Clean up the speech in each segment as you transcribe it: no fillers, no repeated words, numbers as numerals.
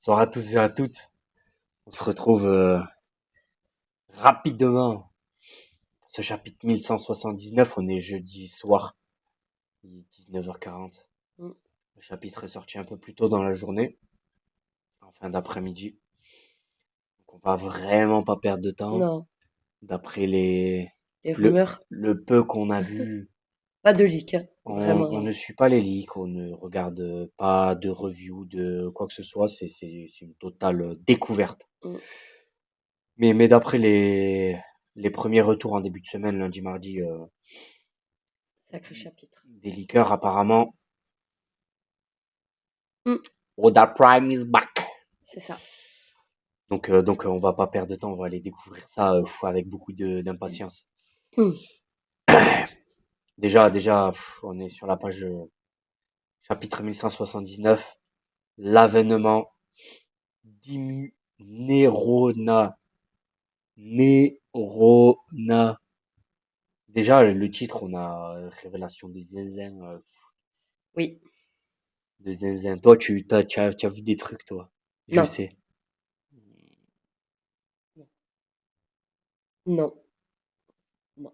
Bonsoir à tous et à toutes. On se retrouve rapidement pour ce chapitre 1179. On est jeudi soir, il est 19h40. Mm. Le chapitre est sorti un peu plus tôt dans la journée, en fin d'après-midi. Donc on va vraiment pas perdre de temps. Non, D'après les le, rumeurs, le peu qu'on a vu, pas de leak, hein, on vraiment. ne suit pas les leaks, on ne regarde pas de review, de quoi que ce soit. C'est une totale découverte. Mm. Mais d'après les premiers retours en début de semaine, lundi, mardi, Sacré chapitre. des liqueurs apparemment. Mm. Oda Prime is back. C'est ça. Donc on va pas perdre de temps, on va aller découvrir ça avec beaucoup d'impatience. Mm. Déjà, on est sur la page chapitre 1179, l'avènement d'Imu Nerona. Nerona. Déjà, le titre, on a révélation de zinzin. Oui. De zinzin. Toi, tu as vu des trucs, toi. Je Non. sais. Non. Non.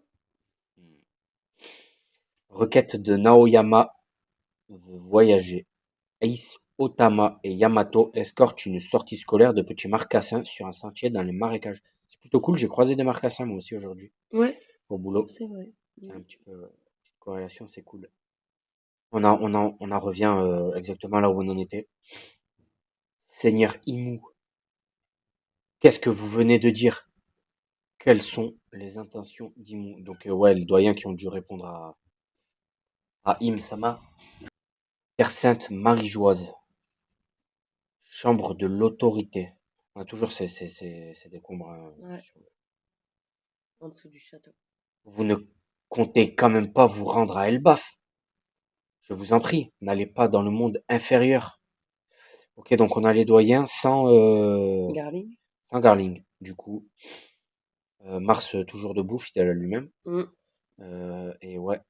Requête de Naoyama veut voyager. Ace, Otama et Yamato escortent une sortie scolaire de petits marcassins sur un sentier dans les marécages. C'est plutôt cool, j'ai croisé des marcassins moi aussi aujourd'hui Ouais, au boulot. c'est vrai. C'est Mm. un petit peu petite corrélation, c'est cool. On en revient exactement là où on en était. Seigneur Imu, qu'est-ce que vous venez de dire? Quelles sont les intentions d'Imu? Donc ouais, les doyens qui ont dû répondre à Im-sama. Terre Sainte Marie-Joise, chambre de l'autorité. On a toujours ces décombres, hein, Ouais, en dessous du château. Vous ne comptez quand même pas vous rendre à Elbaf. Je vous en prie, n'allez pas dans le monde inférieur. Ok, donc on a les doyens Garling. sans Garling. Du coup, Mars toujours debout, fidèle à lui-même. Mm. Et ouais.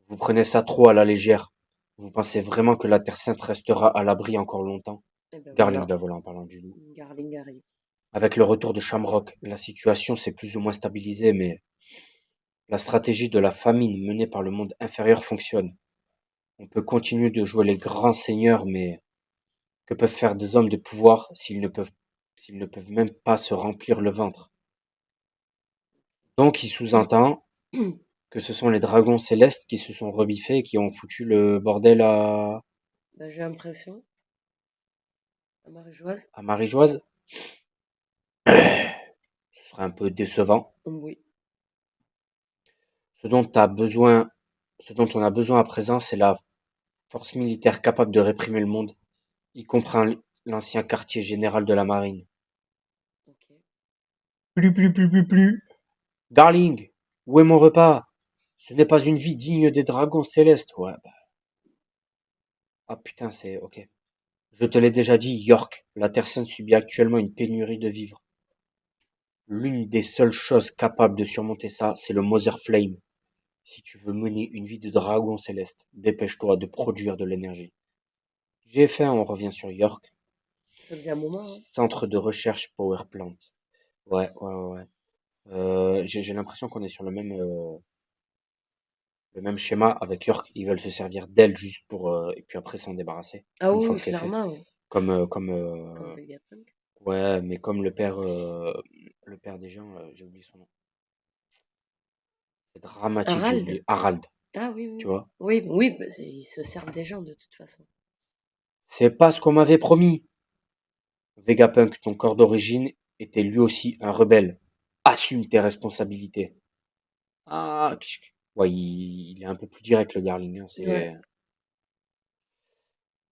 Vous prenez ça trop à la légère. Vous pensez vraiment que la Terre Sainte restera à l'abri encore longtemps? Et ben Garling, voilà. ben voilà, en parlant du loup. Garling arrive. Avec le retour de Shamrock, la situation s'est plus ou moins stabilisée, mais la stratégie de la famine menée par le monde inférieur fonctionne. On peut continuer de jouer les grands seigneurs, mais que peuvent faire des hommes de pouvoir s'ils ne peuvent même pas se remplir le ventre? Donc il sous-entend que ce sont les dragons célestes qui se sont rebiffés et qui ont foutu le bordel Ben, j'ai l'impression. La Marie-Joise. à Marie-Joise. Ce serait un peu décevant. Oui. Ce dont a besoin, ce dont on a besoin à présent, c'est la force militaire capable de réprimer le monde, y compris l'ancien quartier général de la marine. Ok. Plus. Darling, où est mon repas? Ce n'est pas une vie digne des dragons célestes. Ouais, bah, ah putain, c'est ok. Je te l'ai déjà dit, York, la Terre Sainte subit actuellement une pénurie de vivres. L'une des seules choses capables de surmonter ça, c'est le Mother Flame. Si tu veux mener une vie de dragon céleste, dépêche-toi de produire de l'énergie. J'ai faim, on revient sur York. Ça faisait un moment, hein. Centre de recherche Power Plant. Ouais. J'ai l'impression qu'on est sur le même schéma avec York. Ils veulent se servir d'elle juste pour et puis après s'en débarrasser Ah une oui, fois oui, que c'est fait. clairement, oui. Comme Comme Vegapunk. ouais, mais comme le père des gens, j'ai oublié son nom. C'est dramatique, j'ai Harald. oublié. Harald, Ah oui, tu oui. vois. Oui, oui, bah, ils se servent des gens de toute façon. C'est pas ce qu'on m'avait promis. Vegapunk, ton corps d'origine, était lui aussi un rebelle. Assume tes responsabilités. Ah, ouais, il est un peu plus direct le Garling, hein, Ouais.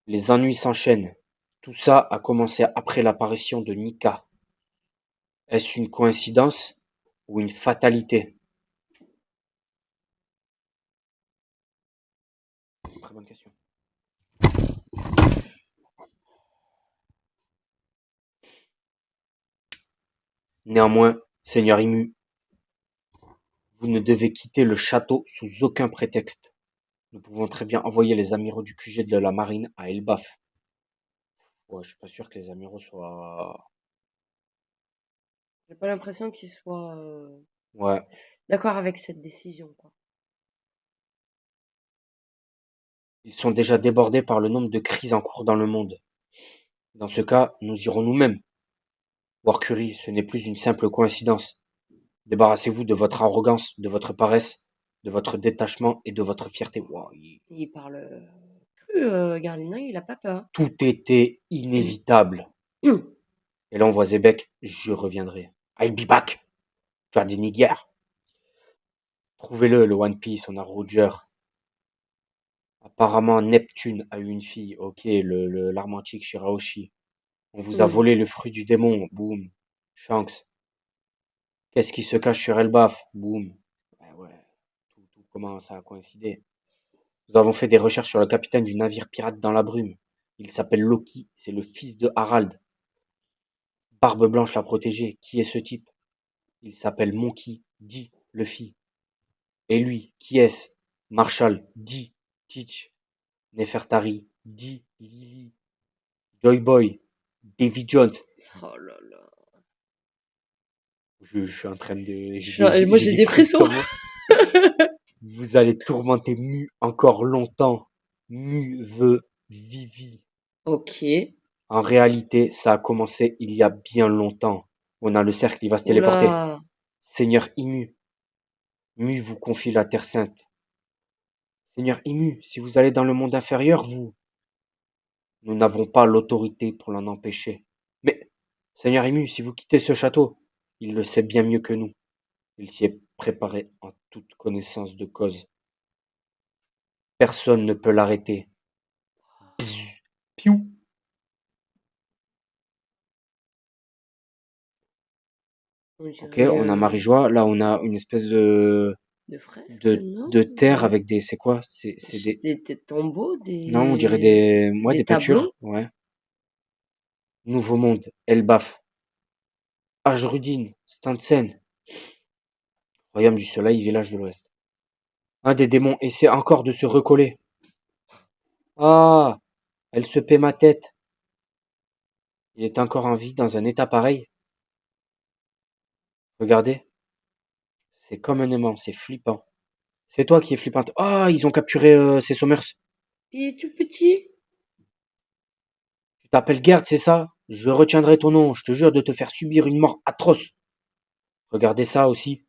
Les ennuis s'enchaînent. Tout ça a commencé après l'apparition de Nika. Est-ce une coïncidence ou une fatalité? Très bonne question. Néanmoins, Seigneur Imu, vous ne devez quitter le château sous aucun prétexte. Nous pouvons très bien envoyer les amiraux du QG de la marine à Elbaf. Ouais, je suis pas sûr que les amiraux soient. J'ai pas l'impression qu'ils soient Ouais, d'accord avec cette décision, quoi. ils sont déjà débordés par le nombre de crises en cours dans le monde. Dans ce cas, nous irons nous-mêmes. Warcury, ce n'est plus une simple coïncidence. Débarrassez-vous de votre arrogance, de votre paresse, de votre détachement et de votre fierté. Wow, Il parle cru, Garlina, il a pas peur. tout était inévitable. Et là, on voit Zebek, je reviendrai. I'll be back. Tu as dit Niger. Trouvez-le, le One Piece, on a Roger. Apparemment, Neptune a eu une fille. Ok, l'arme antique Shirahoshi. On vous a volé le fruit du démon. Boum. Shanks. Qu'est-ce qui se cache sur Elbaf? Boum. Ouais, tout commence à coïncider. Nous avons fait des recherches sur le capitaine du navire pirate dans la brume. Il s'appelle Loki, c'est le fils de Harald. Barbe Blanche l'a protégé. Qui est ce type? Il s'appelle Monkey D. Luffy. Et lui, qui est-ce? Marshall D. Teach. Nefertari D. Lily. Joy Boy. Davy Jones. Oh là là. Je suis en train de... Moi, J'ai j'ai des des frissons. frissons. Vous allez tourmenter Mu encore longtemps. Mu veut Vivi. Ok. En réalité, ça a commencé il y a bien longtemps. On a le cercle, il va se téléporter. Oula. Seigneur Imu, Mu vous confie la Terre Sainte. Seigneur Imu, si vous allez dans le monde inférieur, nous n'avons pas l'autorité pour l'en empêcher. Mais, Seigneur Imu, si vous quittez ce château, il le sait bien mieux que nous. Il s'y est préparé en toute connaissance de cause. Personne ne peut l'arrêter. Bzzz, piou. On Ok, dirait on a Marie-Joie. Là, on a une espèce de, de fresques, de, non? de terre avec des, c'est quoi? C'est des, Des tombeaux, non, on dirait des, ouais, des des peintures. tableaux. Ouais. Nouveau Monde, Elbaf, Ajrudin, Stansen, Royaume du Soleil, Village de l'Ouest. Un des démons essaie encore de se recoller. Ah, elle se paie ma tête. Il est encore en vie dans un état pareil. Regardez, c'est comme un aimant, c'est flippant. C'est toi qui es flippante. Ah, ils ont capturé ces Sommers. Il est tout petit. Tu t'appelles Gerd, c'est ça? Je retiendrai ton nom, je te jure de te faire subir une mort atroce. Regardez ça aussi.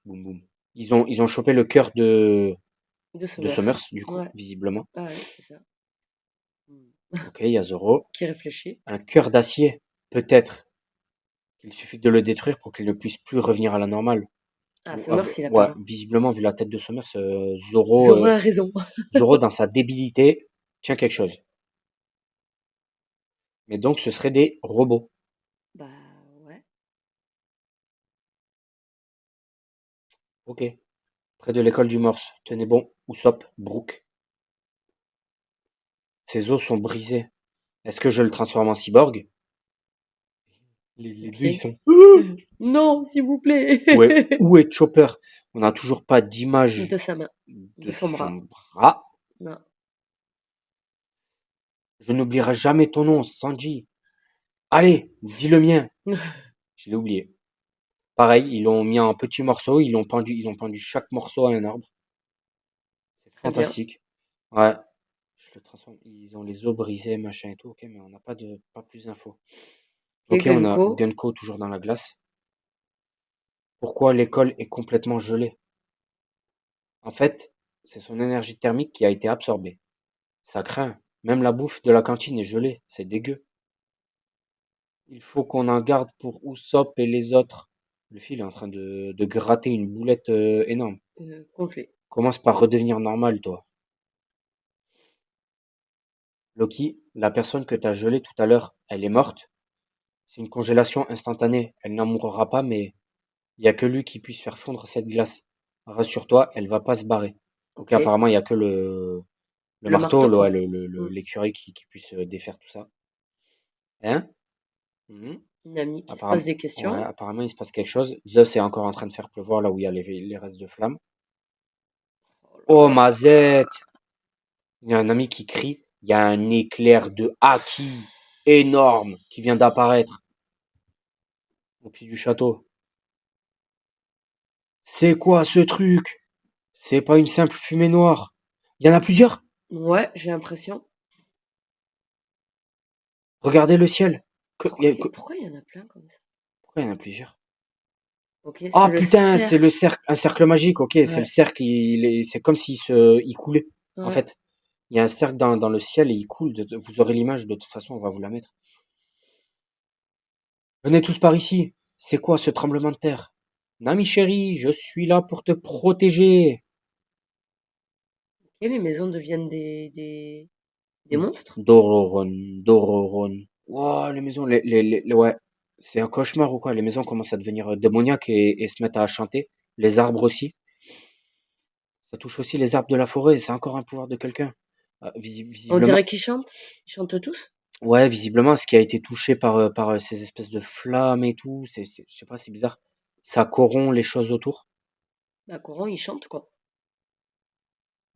Boum boum. Ils ont chopé le cœur De de Sommers. Sommers, du coup, Ouais. visiblement. Ah ouais, c'est ça. Ok, il y a Zoro. Qui réfléchit. Un cœur d'acier, peut-être qu'il suffit de le détruire pour qu'il ne puisse plus revenir à la normale. Ah, Sommers, il a Ouais, peur. visiblement, vu la tête de Sommers, Zoro a raison. Zoro, dans sa débilité, tient quelque chose. Mais donc, ce seraient des robots. Bah ouais. Ok. Près de l'école du Morse. Tenez bon. Usopp, Brook. Ses os sont brisés. Est-ce que je le transforme en cyborg? Les deux, ils Ok. sont... Non, s'il vous plaît. Où est Chopper? On n'a toujours pas d'image De sa main. de De son bras. son bras. Non. Je n'oublierai jamais ton nom, Sanji. Allez, dis le mien. Je l'ai oublié. Pareil, ils l'ont mis en petits morceaux, ils ont pendu chaque morceau à un arbre. C'est Très bien. fantastique. Ouais, je le transforme. Ils ont les os brisés, machin et tout, ok, mais on n'a pas plus d'infos. Et Ok, on a Gunko. Gunko toujours dans la glace. Pourquoi l'école est complètement gelée? En fait, c'est son énergie thermique qui a été absorbée. Ça craint. Même la bouffe de la cantine est gelée. C'est dégueu. Il faut qu'on en garde pour Usopp et les autres. Le fil est en train de gratter une boulette énorme. Complet. Commence par redevenir normal, toi. Loki, la personne que t'as gelée tout à l'heure, elle est morte. C'est une congélation instantanée. Elle n'en mourra pas, mais il y a que lui qui puisse faire fondre cette glace. Rassure-toi, elle va pas se barrer. Ok, Ok. apparemment, il y a que le Le marteau, marteau, quoi. l'écureuil qui puisse défaire tout ça. Hein? Mhm. Une amie qui se pose Apparemment, des ouais, questions. apparemment, il se passe quelque chose. Zeus est encore en train de faire pleuvoir là où il y a les restes de flammes. Oh là Oh, là. Mazette! Il y a un ami qui crie. Il y a un éclair de Haki. énorme qui vient d'apparaître au pied du château. C'est quoi ce truc? C'est pas une simple fumée noire. Il y en a plusieurs? Ouais, j'ai l'impression. Regardez le ciel. Pourquoi il y en a plein comme ça? Pourquoi il y en a plusieurs? Ok, Ah c'est le putain, c'est le cercle. cercle, un cercle magique, ok, c'est le Ouais, cercle, c'est comme il coulait, en ouais. fait. Il y a un cercle dans le ciel et il coule, vous aurez l'image, de toute façon, on va vous la mettre. Venez tous par ici. C'est quoi ce tremblement de terre? Nami chérie, je suis là pour te protéger. Et les maisons deviennent des monstres? Dororon, Dororon. Wow, les maisons, ouais. C'est un cauchemar ou quoi? Les maisons commencent à devenir démoniaques et se mettent à chanter. Les arbres aussi. Ça touche aussi les arbres de la forêt. C'est encore un pouvoir de quelqu'un. On Visiblement. dirait qu'ils chantent. Ils chantent tous. Ouais, visiblement, ce qui a été touché par ces espèces de flammes et tout, je sais pas, c'est bizarre. Ça corrompt les choses autour. Bah, Coran, ils chantent, quoi.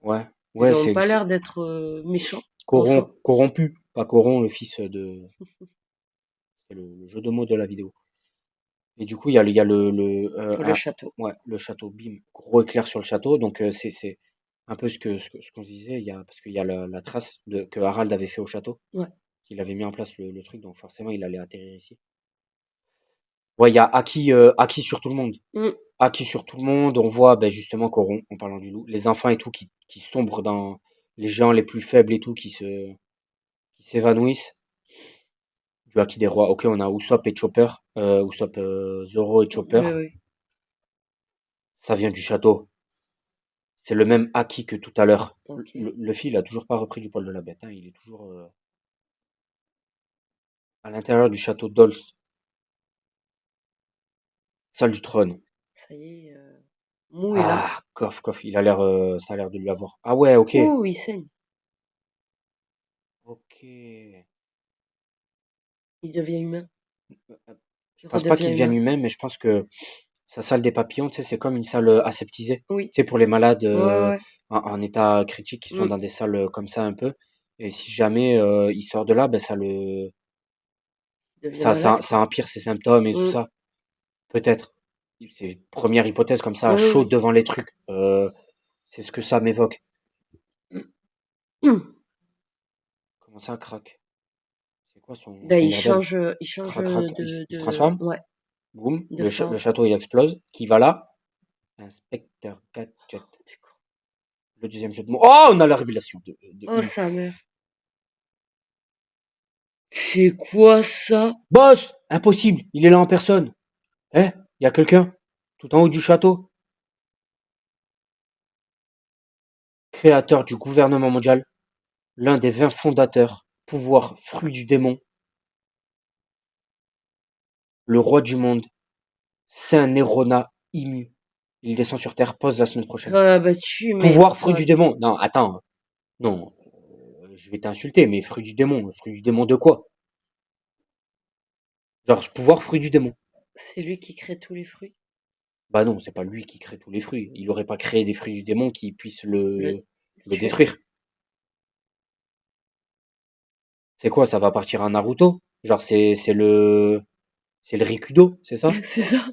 Ouais, Ils ouais, ont pas l'air d'être méchants, en soi. corrompu, pas corrompt, le fils de, c'est le jeu de mots de la vidéo. Et du coup, il y a Le château. ouais, le château, bim, gros éclair sur le château. Donc c'est un peu ce qu'on se disait. Parce qu'il y a la trace que Harald avait fait au château, Ouais. qu'il avait mis en place le truc. Donc forcément, il allait atterrir ici. Ouais, il y a Aki sur tout le monde. Mm. Aki sur tout le monde. On voit ben, justement Coron, en parlant du loup, les enfants et tout qui sombrent dans les gens les plus faibles et tout qui s'évanouissent. Du Haki des rois. Ok, on a Usopp et Chopper. Usopp, Zoro et Chopper. Oui, oui. Ça vient du château. C'est le même Haki que tout à l'heure. Ok. Luffy, il a toujours pas repris du poil de la bête. Hein. Il est toujours à l'intérieur du château Dols. Salle du trône. Ça y est. Mou est là. Ah, Kof. Il a l'air, ça a l'air de lui avoir. Ah ouais, ok. Ouh, il saigne. Ok. Il devient humain. Je Il pense pas redevient qu'il devienne humain. humain, mais je pense que sa salle des papillons, tu sais, c'est comme une salle aseptisée. Tu Oui. sais, pour les malades Ouais, ouais, ouais. en état critique qui sont Mm. dans des salles comme ça un peu. Et si jamais il sort de là, ben Il devient malade, ça quoi. empire ses symptômes et tout Mm. ça. Peut-être. C'est une première hypothèse comme ça, à Oui, chaud oui. devant les trucs. C'est ce que ça m'évoque. Comment ça, craque? C'est quoi Ben, son bordel? il change Crac, il se transforme. ouais, Boum. de Le forme. château, il explose. Qui va là? Inspecteur Gadget. C'est quoi? Le deuxième jeu de mots. Oh, on a la révélation de Oh, Imu. sa mère. C'est quoi ça? Boss! Impossible! Il est là en personne. Eh? Il y a quelqu'un? Tout en haut du château? Créateur du gouvernement mondial, l'un des 20 fondateurs, pouvoir fruit du démon, le roi du monde, Saint Nerona Imu. Il descend sur Terre, pose la semaine prochaine. Ah, bah, tu Pouvoir fruit du m'étonnes. démon. Non, attends. Non. Je vais t'insulter, mais fruit du démon. Fruit du démon de quoi? Genre, pouvoir fruit du démon. C'est lui qui crée tous les fruits. Bah non, c'est pas lui qui crée tous les fruits. Il aurait pas créé des fruits du démon qui puissent Le le tuer. détruire. C'est quoi, ça va partir en Naruto? Genre, c'est le Rikudo, c'est ça? C'est ça.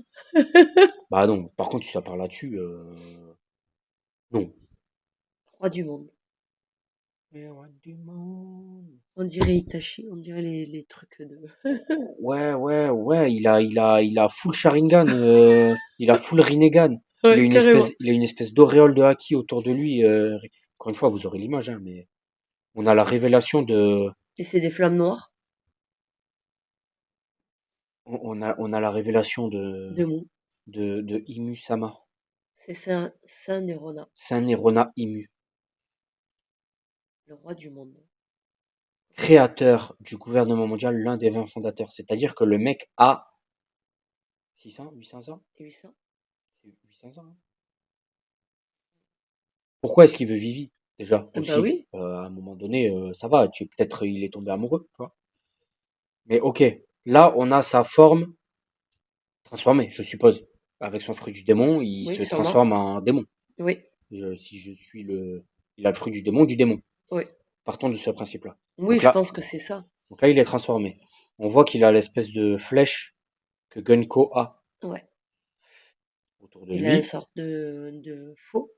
Bah non, par contre, si ça parle là-dessus, non. Roi du monde. Le roi du monde. On dirait Itachi, on dirait les trucs de. Ouais, il a full Sharingan, il a full Rinnegan. Ouais, carrément. Il a une espèce d'auréole de haki autour de lui. Encore une fois, vous aurez l'image, hein, mais on a la révélation Et c'est des flammes noires on a la révélation de mots. de Imu Sama. C'est Saint Nerona, Saint Nerona Imu. le roi du monde. Créateur du gouvernement mondial, l'un des 20 fondateurs. C'est-à-dire que le mec a 600, 800 ans? Et 800. C'est 800 ans, hein. Pourquoi est-ce qu'il veut Vivi? Déjà, Ah bah aussi. oui. À un moment donné, ça va, peut-être il est tombé amoureux, tu vois. Mais ok, là, on a sa forme transformée, je suppose. Avec son fruit du démon, il Oui, se sûrement. transforme en démon. Oui, Si je suis il a le fruit du démon, du démon. oui. Partons de ce principe-là. Oui, Donc je là, pense que c'est ça. Donc là, il est transformé. On voit qu'il a l'espèce de flèche que Gunko a Ouais. autour de Il a une lui. sorte de faux.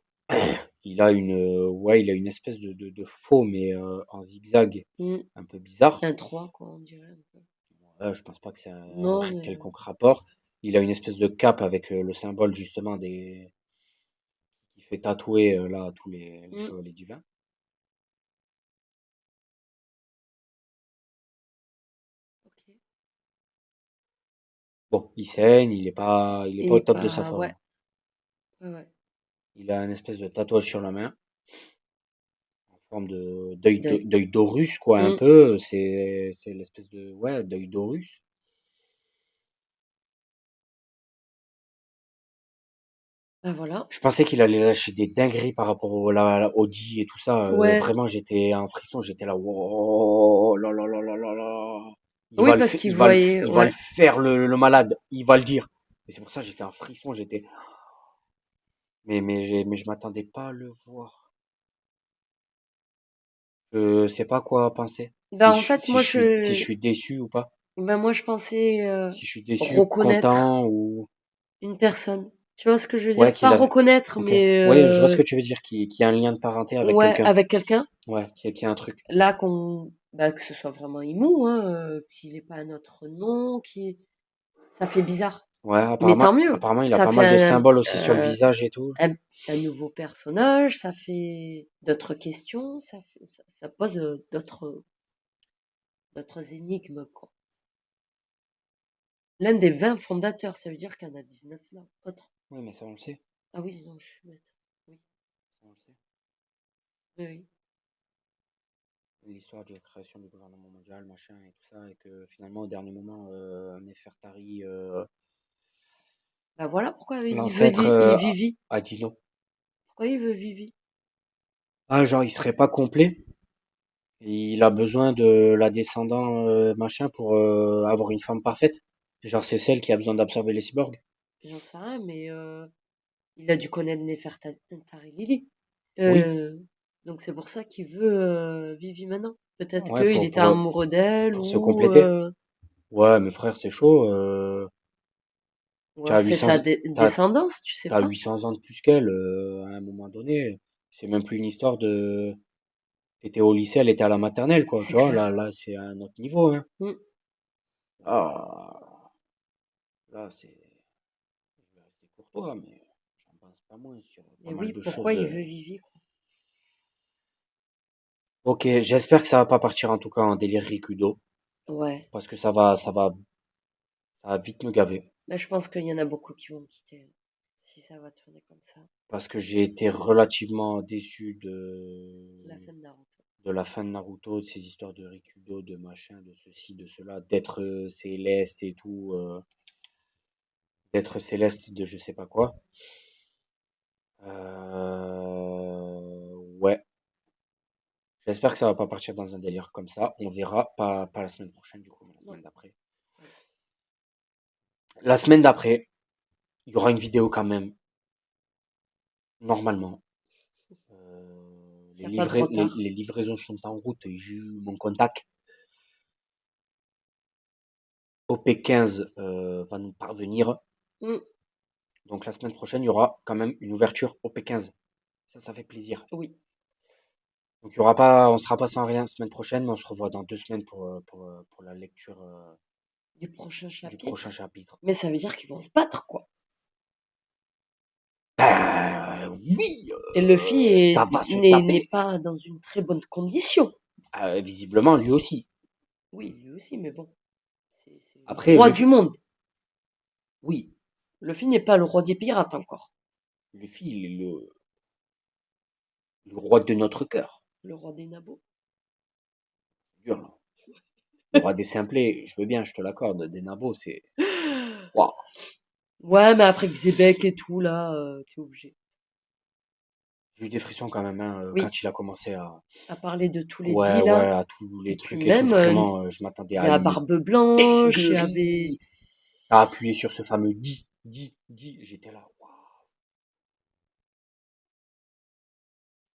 Il a une espèce de faux, mais en zigzag, Mm. un peu bizarre. Un 3 quoi, on dirait un peu. Je pense pas que c'est un Non, mais quelconque rapport. Il a une espèce de cape avec le symbole justement qui fait tatouer là tous les mm, chevaliers divins. ok. Bon, il saigne, il est pas au Et top de sa pas, forme. ouais, ouais, ouais. Il a une espèce de tatouage sur la main, en forme de Deuil. d'œil d'Horus, quoi, un Mm. peu. C'est l'espèce de, ouais, d'œil d'Horus. Bah voilà. Je pensais qu'il allait lâcher des dingueries par rapport au Audi et tout ça. Ouais. Vraiment, j'étais en frisson, j'étais là, wow, là, là, là, là, là, là. Oui, parce qu'il voyait, Il va le ouais. faire, le malade. Il va le dire. Et c'est pour ça que j'étais en frisson, mais je m'attendais pas à le voir. Je sais pas quoi penser. Bah en fait, Si je suis déçu ou pas. moi je pensais Si je suis déçu, reconnaître content ou, une personne. Tu vois ce que je veux ouais, dire? Pas qu'il avait, reconnaître, ok. mais Ouais, je vois ce que tu veux dire, qui a un lien de parenté avec ouais, quelqu'un. avec quelqu'un. Ouais, qui a un truc. Là, bah, que ce soit vraiment Imou, hein, qu'il ait pas un autre nom, ça fait bizarre. Ouais, Mais tant mieux. apparemment, il a Ça pas fait mal de symboles aussi sur le visage et tout. un, un nouveau personnage, ça fait d'autres questions, ça pose d'autres énigmes, quoi. L'un des 20 fondateurs, ça veut dire qu'il y en a 19 là. Autres. Oui, mais ça, on le sait. Ah oui, non, je suis bête. Oui, Ça, on le sait. oui, oui. L'histoire de la création du gouvernement mondial, machin, et tout ça, et que finalement, au dernier moment, Nefertari, Bah voilà pourquoi l'ancêtre, Il Vivi. a dit non. Pourquoi il veut Vivi? Ah, genre, il serait pas complet. Il a besoin de la descendant, machin, pour avoir une femme parfaite. Genre, c'est celle qui a besoin d'absorber les cyborgs. J'en sais rien, mais il a dû connaître Nefertari Lily. Oui, Euh, donc c'est pour ça qu'il veut Vivi maintenant. Peut-être ouais, qu'il était amoureux d'elle pour se ou compléter. Ouais, mais frère, c'est chaud. ou Tu alors as c'est 800, sa t'as, descendance, tu sais t'as pas. 800 ans de plus qu'elle, à un moment donné. C'est même plus une histoire de, t'étais au lycée, elle était à la maternelle, quoi. C'est Tu vois, clair. là, c'est un autre niveau, hein. Mm. Ah, là, je vais rester courtois, mais j'en pense pas moins sur pas Et mal oui, de pourquoi choses. il veut Vivi, quoi. Ok, j'espère que ça va pas partir en tout cas en délire Rikudo, Ouais. parce que ça va vite me gaver. Là, je pense qu'il y en a beaucoup qui vont me quitter si ça va tourner comme ça. Parce que j'ai été relativement déçu La fin de Naruto. de la fin de Naruto, de ces histoires de Rikudo, de machin, de ceci, de cela, d'être céleste et tout, d'être céleste de je sais pas quoi. Ouais, j'espère que ça va pas partir dans un délire comme ça. On verra, pas la semaine prochaine du coup, mais la Non. semaine d'après. Ouais. La semaine d'après, il y aura une vidéo quand même, normalement. S'il n'y a pas de retard. Les livraisons sont en route et j'ai eu mon contact. OP15 va nous parvenir. Mm. Donc la semaine prochaine, il y aura quand même une ouverture OP15. Ça fait plaisir. Oui. Donc il y aura pas, on sera pas sans rien la semaine prochaine, mais on se revoit dans 2 semaines pour la lecture Du prochain du prochain chapitre. chapitre. Mais ça veut dire qu'ils vont se battre, quoi. Ben oui, Et Luffy ça va se n'est taper. pas dans une très bonne condition. Visiblement, lui aussi. Oui, lui aussi, mais bon. C'est le Après, roi du monde. oui, Luffy n'est pas le roi des pirates encore. Luffy, il est le roi de notre cœur. Le roi des nabos. C'est dur, là. Le roi des simplets, je veux bien, je te l'accorde. Des nabos, c'est... Waouh. Ouais, mais après Xebec et tout, là, t'es obligé. J'ai eu des frissons quand même, hein, Oui, quand il a commencé à... à parler de tous les Ouais, dits, ouais, là. à tous Et les puis trucs et tout. même, Vraiment, je m'attendais il y à a une Barbe Blanche, il y avait... dinguerie. À appuyer sur ce fameux dit. J'étais là. Waouh.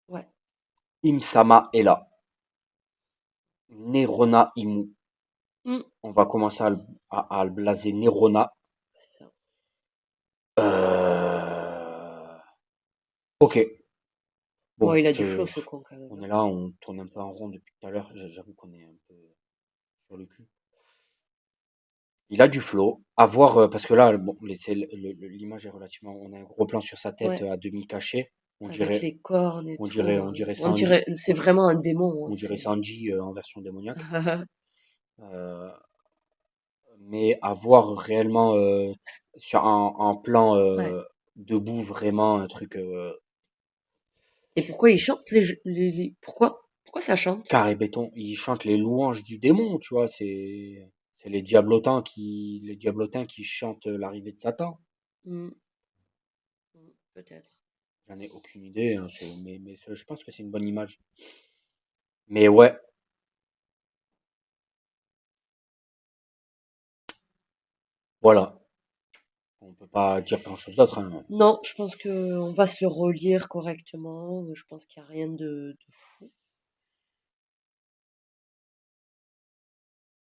Ouais. Im-sama est là. Nerona Imu. Mmh, On va commencer à le blaser Nerona. c'est ça. Euh, Ok. Bon, Bon, il a du flow, ce con, quand même, on hein. est là, on tourne un peu en rond depuis tout à l'heure. J'avoue qu'on est un peu sur le cul. Il a du flow. À voir, parce que là, bon, l'image est relativement. On a un gros plan sur sa tête Ouais, à demi caché. On avec dirait, les cornes et tout. on dirait On Sanji, dirait, c'est vraiment un démon, hein, on dirait c'est. Sanji en version démoniaque. Euh, mais à voir réellement sur un plan Ouais. debout, vraiment un truc Et pourquoi il chante Pourquoi? Pourquoi ça chante? carré béton. Il chante les louanges du démon, tu vois. C'est les diablotins qui chantent l'arrivée de Satan. Hmm, peut-être. J'en ai aucune idée, hein, je pense que c'est une bonne image. Mais ouais, voilà. On peut pas dire grand-chose d'autre, hein. Non, je pense que on va se le relire correctement. Je pense qu'il n'y a rien de fou.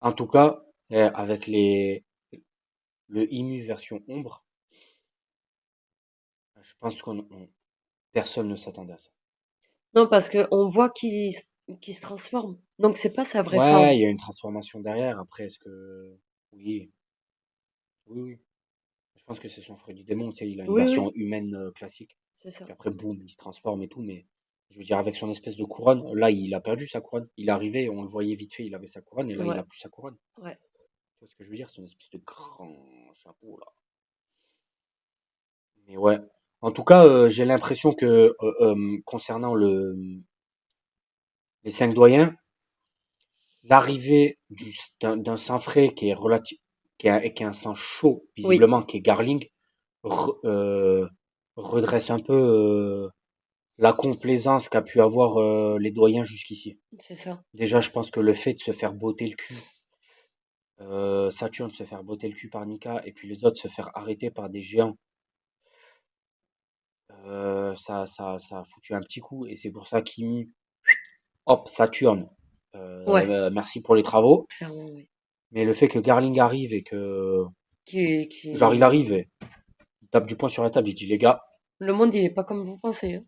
En tout cas, avec le IMU version ombre, je pense personne ne s'attendait à ça. Non, parce que on voit qu'il se transforme. Donc c'est pas sa vraie Ouais, forme. il y a une transformation derrière. Après, est-ce que... Oui, oui, oui. Je pense que c'est son fruit du démon, tu sais, il a une Oui, version oui, humaine classique. c'est ça. Puis après, boum, il se transforme et tout. Mais je veux dire, avec son espèce de couronne, là, il a perdu sa couronne. Il est arrivé, on le voyait vite fait, il avait sa couronne, et là, il Ouais, a plus sa couronne. ouais. Tu vois ce que je veux dire? Son espèce de grand chapeau, là. Mais ouais. En tout cas, j'ai l'impression que, concernant les cinq doyens, l'arrivée d'un sang frais qui est relatif, qui a un sang chaud, Oui, visiblement, qui est Garling, re- euh, redresse un peu la complaisance qu'a pu avoir les doyens jusqu'ici. c'est ça. Déjà, je pense que le fait de se faire botter le cul, Saturne se faire botter le cul par Nika, et puis les autres se faire arrêter par des géants, ça a foutu un petit coup, et c'est pour ça qu'Imu, hop, Saturne, Ouais, merci pour les travaux. clairement, oui. Mais le fait que Garling arrive et que, genre, il Qui... arrive, et il tape du poing sur la table, il dit, les gars, Le monde, il est pas comme vous pensez, hein.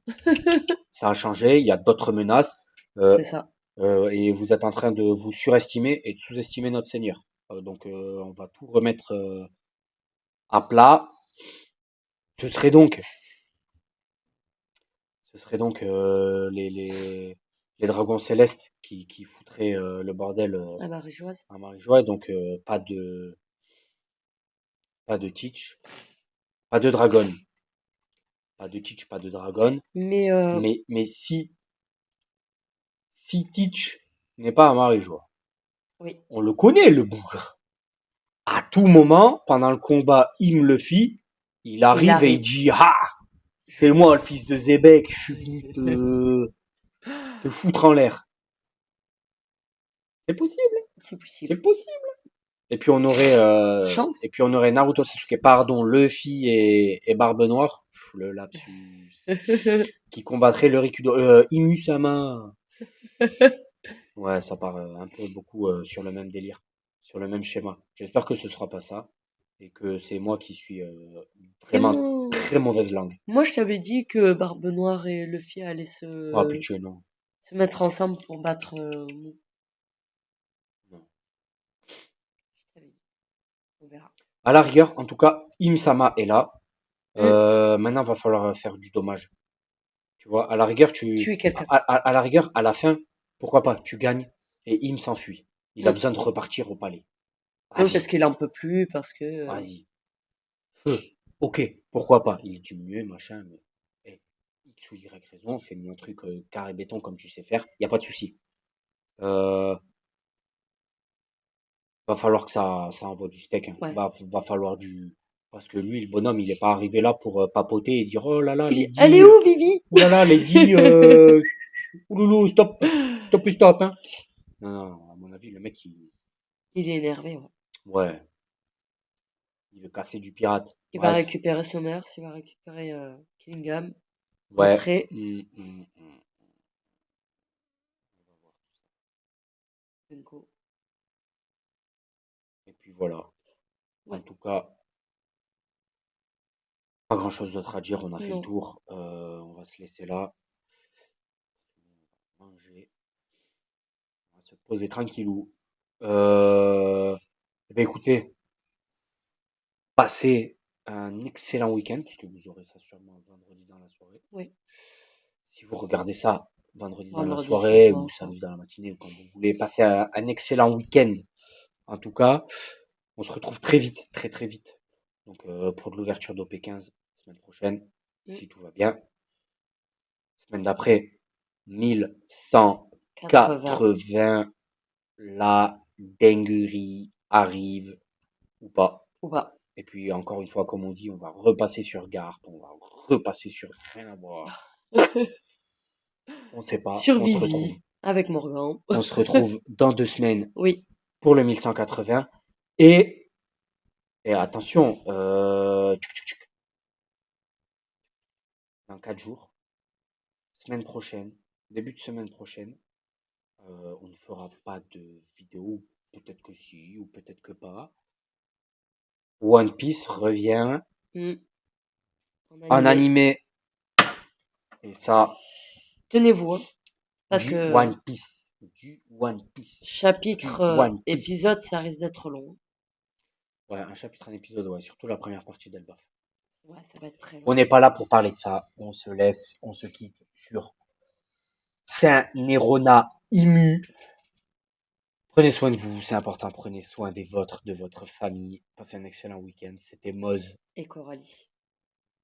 ça a changé, il y a d'autres menaces, euh, C'est ça. et vous êtes en train de vous surestimer et de sous-estimer notre Seigneur. Donc, on va tout remettre à plat. Ce serait donc, ce serait donc les dragons célestes qui foutraient le bordel À Marie-Joise. à Marie-Joie. Donc, pas de Teach, pas de dragon, pas de Teach, pas de dragon. Mais Mais si Teach n'est pas à Marie-Joie, oui, on le connaît, le bougre. À tout moment, pendant le combat Im Luffy, il il arrive et il arrive. dit, ah, c'est moi le fils de Zebek, je suis venu te foutre en l'air. C'est possible, C'est c'est possible. possible. Et Chance. puis on aurait Naruto Sasuke, pardon, Luffy et Barbe Noire, pff, le lapsus, qui combattraient le Rikudo, Imu-sama. Ouais, ça part un peu beaucoup sur le même délire, sur le même schéma. J'espère que ce sera pas ça et que c'est moi qui suis vraiment Sinon, très mauvaise langue. moi, je t'avais dit que Barbe Noire et Luffy allaient Ah, pitié, non. se mettre ensemble pour battre Mou. Non. Je t'avais dit. On verra. À la rigueur, en tout cas, Im-sama est là. Hmm, Maintenant, va falloir faire du dommage. Tu vois, à la rigueur, tuer quelqu'un. à la rigueur, à la fin, pourquoi pas, tu gagnes et Im s'enfuit. Il a Hmm. besoin de repartir au palais. Oui, parce Vas-y, qu'il en peut plus, parce que vas-y. Feu. Ok, pourquoi pas. Il est diminué, machin, mais X ou Y raison, fais-moi un truc carré béton comme tu sais faire, y a pas de souci. Euh, Va falloir que ça envoie du steak, hein. ouais. Va falloir du. Parce que lui, le bonhomme, il est pas arrivé là pour papoter et dire oh là là, Elle Lady, est où, Vivi? oh là là, Lady, ouloulou, stop, stop et stop, hein. Non, non, à mon avis, le mec, Il est énervé, ouais. ouais, il veut casser du pirate. Il va Bref, récupérer Summers, il va récupérer Killingham, ouais. rentrer. Funko. puis voilà. En Ouais. tout cas, pas grand-chose d'autre à dire. On a fait le Non. tour. On va se laisser là. On va manger. On va se poser tranquillou. Eh ben écoutez, passez un excellent week-end, parce que vous aurez ça sûrement vendredi dans la soirée. Oui. Si vous regardez ça vendredi dans la Vendredi soirée soir, ou ça. samedi dans la matinée, ou quand vous voulez passer un excellent week-end, en tout cas, on se retrouve très vite, très très vite. Donc pour de l'ouverture d'OP15 semaine prochaine, Mm. si tout va bien. Semaine d'après, 1180, 80 la dinguerie arrive ou pas. ou pas. Et puis encore une fois, comme on dit, on va repasser sur Garp, on va repasser sur rien à voir. On sait pas, on se retrouve. Survie avec Morgan. On se retrouve dans 2 semaines Oui. pour le 1180. Et, et attention, dans 4 jours, semaine prochaine, début de semaine prochaine, on ne fera pas de vidéo, peut-être que si, ou peut-être que pas. One Piece revient Mm. En en animé. animé. Et ça, Tenez-vous, hein, parce du que One Piece. Du One Piece. chapitre, Du One Piece. épisode, ça risque d'être long. Ouais, un chapitre, un épisode, ouais, surtout la première partie d'Elbaf. Ouais, ça va être très On long. n'est pas là pour parler de ça. On se laisse, on se quitte sur Saint-Nérona Imu. Prenez soin de vous, c'est important. Prenez soin des vôtres, de votre famille. Passez un excellent week-end. C'était Moz. Et Coralie.